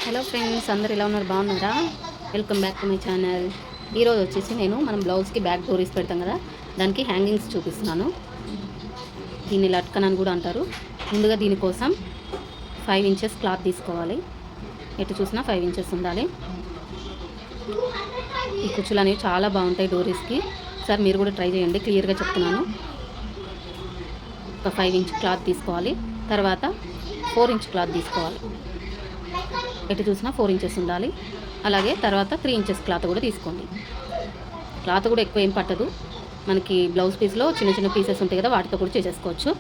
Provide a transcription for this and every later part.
Hello friends, అందరు ఎలా ఉన్నారు? బాగున్నారా? Welcome back to my channel. ఈరోజు వచ్చేసి నేను మనం బ్లౌజ్కి బ్యాక్ డోరీస్ పెడతాం కదా, దానికి హ్యాంగింగ్స్ చూపిస్తున్నాను. దీన్ని లట్కన్ అని కూడా అంటారు. ముందుగా దీనికోసం 5 ఇంచెస్ క్లాత్ తీసుకోవాలి. ఎటు చూసినా 5 ఇంచెస్ ఉండాలి. ఈ కుచ్చులు అనేవి చాలా బాగుంటాయి డోరీస్కి. సార్ మీరు కూడా ట్రై చేయండి, క్లియర్గా చెప్తున్నాను. ఒక 5 ఇంచ్ క్లాత్ తీసుకోవాలి. తర్వాత 4 ఇంచ్ క్లాత్ తీసుకోవాలి. ఎటు చూసినా 4 ఇంచెస్ ఉండాలి. అలాగే తర్వాత 3 ఇంచెస్ క్లాత్ కూడా తీసుకోండి. క్లాత్ కూడా ఎక్కువ ఏం పట్టదు. మనకి బ్లౌజ్ పీస్లో చిన్న చిన్న పీసెస్ ఉంటాయి కదా, వాటితో కూడా చేసేసుకోవచ్చు.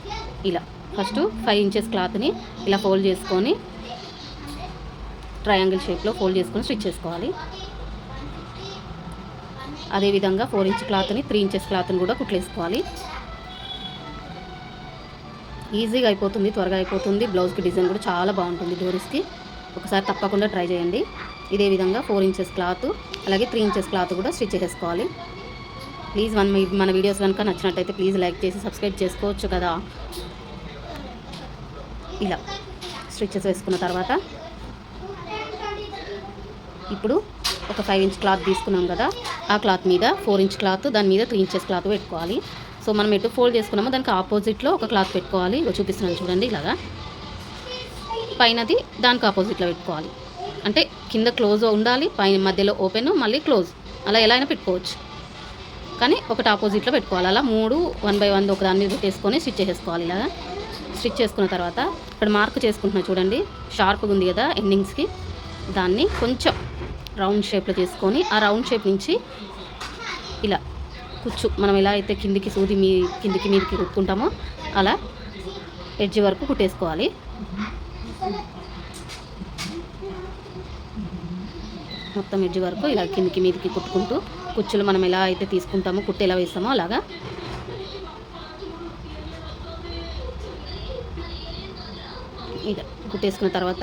ఇలా ఫస్ట్ 5 ఇంచెస్ క్లాత్ని ఇలా ఫోల్డ్ చేసుకొని ట్రయాంగిల్ షేప్లో ఫోల్డ్ చేసుకొని స్టిచ్ చేసుకోవాలి. అదేవిధంగా 4 ఇంచ్ క్లాత్ని 3 ఇంచెస్ క్లాత్ని కూడా కుట్లేసుకోవాలి. ఈజీగా అయిపోతుంది, త్వరగా అయిపోతుంది. బ్లౌజ్కి డిజైన్ కూడా చాలా బాగుంటుంది డోరీస్కి. ఒకసారి తప్పకుండా ట్రై చేయండి. ఇదే విధంగా 4 ఇంచెస్ క్లాత్ అలాగే 3 ఇంచెస్ క్లాత్ కూడా స్టిచ్ చేసుకోవాలి. ప్లీజ్ మన వీడియోస్ కనుక నచ్చినట్టయితే ప్లీజ్ లైక్ చేసి సబ్స్క్రైబ్ చేసుకోవచ్చు కదా. ఇలా స్టిచెస్ వేసుకున్న తర్వాత ఇప్పుడు ఒక 5 ఇంచ్ క్లాత్ తీసుకున్నాం కదా, ఆ క్లాత్ మీద 4 ఇంచ్ క్లాత్, దాని మీద 3 ఇంచెస్ క్లాత్ పెట్టుకోవాలి. సో మనం ఎటు ఫోల్డ్ చేసుకున్నామో దానికి ఆపోజిట్లో ఒక క్లాత్ పెట్టుకోవాలి. చూపిస్తున్నాను చూడండి. ఇలాగా పైనది దానికి ఆపోజిట్లో పెట్టుకోవాలి. అంటే కింద క్లోజ్ ఉండాలి, పైన మధ్యలో ఓపెన్, మళ్ళీ క్లోజ్, అలా ఎలా అయినా పెట్టుకోవచ్చు. కానీ ఒకటి ఆపోజిట్లో పెట్టుకోవాలి. అలా 3 1 by 1 ఒక దాని మీద పెట్టేసుకొని స్టిచ్ చేసుకోవాలి. ఇలాగా స్టిచ్ చేసుకున్న తర్వాత ఇక్కడ మార్క్ చేసుకుంటున్నా చూడండి, షార్ప్గా ఉంది కదా ఎండింగ్స్కి, దాన్ని కొంచెం రౌండ్ షేప్లో చేసుకొని ఆ రౌండ్ షేప్ నుంచి ఇలా కుచ్చు మనం ఎలా అయితే కిందికి సూది కిందికి మీదకి కుట్టుకుంటామో అలా ఎడ్జ్ వరకు కుట్టేసుకోవాలి. మొత్తం ఎడ్జ్ వరకు ఇలా కిందికి మీదకి కుట్టుకుంటూ కుచ్చులు మనం ఎలా అయితే తీసుకుంటామో, కుట్టు ఎలా వేస్తామో అలాగా ఇలా కుట్టేసుకున్న తర్వాత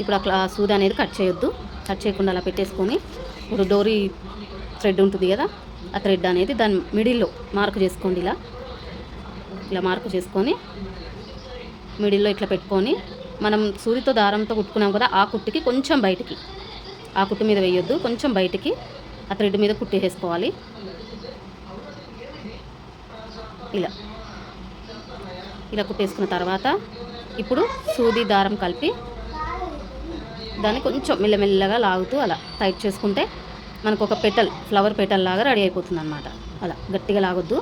ఇప్పుడు అట్లా సూది అనేది కట్ చేయొద్దు. కట్ చేయకుండా అలా పెట్టేసుకొని ఇప్పుడు డోరీ థ్రెడ్ ఉంటుంది కదా, ఆ థ్రెడ్ అనేది దాని మిడిల్లో మార్క్ చేసుకోండి. ఇలా మార్క్ చేసుకొని మిడిల్లో ఇట్లా పెట్టుకొని మనం సూదితో దారంతో కుట్టుకున్నాం కదా, ఆ కుట్టుకి కొంచెం బయటికి, ఆ కుట్టు మీద వేయొద్దు, కొంచెం బయటికి ఆ థ్రెడ్ మీద కుట్టేసుకోవాలి. ఇలా కుట్టేసుకున్న తర్వాత ఇప్పుడు సూది దారం కలిపి దాన్ని కొంచెం మెల్లమెల్లగా లాగుతూ అలా టైట్ చేసుకుంటే మనకు ఒక ఫ్లవర్ పెటల్ లాగా రెడీ అయిపోతుంది అన్నమాట. అలా గట్టిగా లాగొద్దు,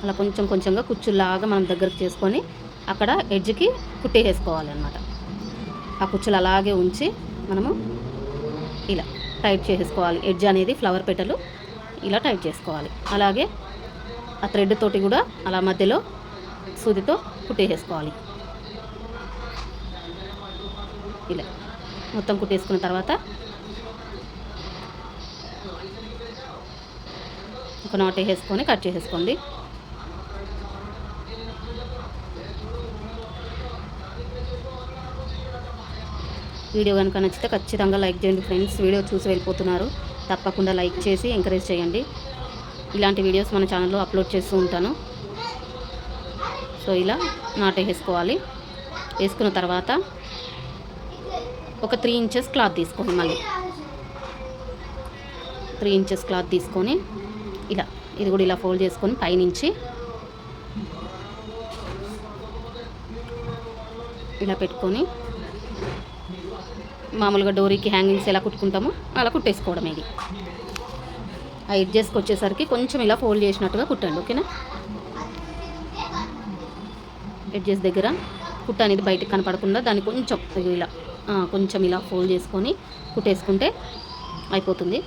అలా కొంచెం కొంచెంగా కుచ్చులాగా మనం దగ్గరకు చేసుకొని అక్కడ ఎడ్జ్కి కుట్టేసుకోవాలి అన్నమాట. ఆ కుచ్చులు అలాగే ఉంచి మనము ఇలా టైట్ చేసేసుకోవాలి. ఎడ్జ్ అనేది ఫ్లవర్ పెటలు ఇలా టైట్ చేసుకోవాలి. అలాగే ఆ థ్రెడ్ తోటి కూడా అలా మధ్యలో సూదితో కుట్టేసుకోవాలి. ఇలా మొత్తం కుట్టేసుకున్న తర్వాత ఒక నాట్ వేసుకొని కట్ చేసేసుకోండి. వీడియో కనుక నచ్చితే ఖచ్చితంగా లైక్ చేయండి ఫ్రెండ్స్. వీడియో చూసి వెళ్ళిపోతున్నారు, తప్పకుండా లైక్ చేసి ఎంకరేజ్ చేయండి. ఇలాంటి వీడియోస్ మన ఛానల్లో అప్లోడ్ చేస్తూ ఉంటాను. సో ఇలా నాట్ వేసుకోవాలి. వేసుకున్న తర్వాత ఒక 3 ఇంచెస్ క్లాత్ తీసుకోండి. మళ్ళీ 3 ఇంచెస్ క్లాత్ తీసుకొని ఇలా ఇది కూడా ఇలా ఫోల్డ్ చేసుకొని పైనుంచి ఇలా పెట్టుకొని మామూలుగా డోరీకి హ్యాంగింగ్స్ ఎలా కుట్టుకుంటామో అలా కుట్టేసుకోవడం. ఇది ఆ ఎడ్జెస్కి వచ్చేసరికి కొంచెం ఇలా ఫోల్డ్ చేసినట్టుగా కుట్టండి, ఓకేనా? ఎడ్జెస్ దగ్గర కుట్ట అనేది బయటకు కనపడకుండా దాన్ని కొంచెం ఇలా ఫోల్డ్ చేసుకొని కుట్టేసుకుంటే అయిపోతుంది.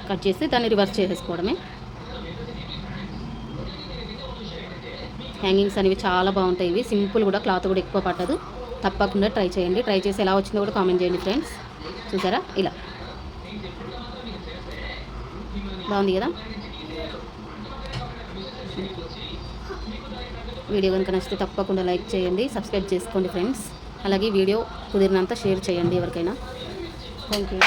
కట్ చేసి దాన్ని రివర్స్ చేసేసుకోవడమే. హ్యాంగింగ్స్ అనేవి చాలా బాగుంటాయి. ఇవి సింపుల్ కూడా, క్లాత్ కూడా ఎక్కువ పట్టదు. తప్పకుండా ట్రై చేయండి. ట్రై చేసి ఎలా వచ్చిందో కూడా కామెంట్ చేయండి ఫ్రెండ్స్. చూసారా, ఇలా బాగుంది కదా. వీడియో కనుక నచ్చితే తప్పకుండా లైక్ చేయండి, సబ్స్క్రైబ్ చేసుకోండి ఫ్రెండ్స్. అలాగే వీడియో కుదిరినంత షేర్ చేయండి ఎవరికైనా. Thank you.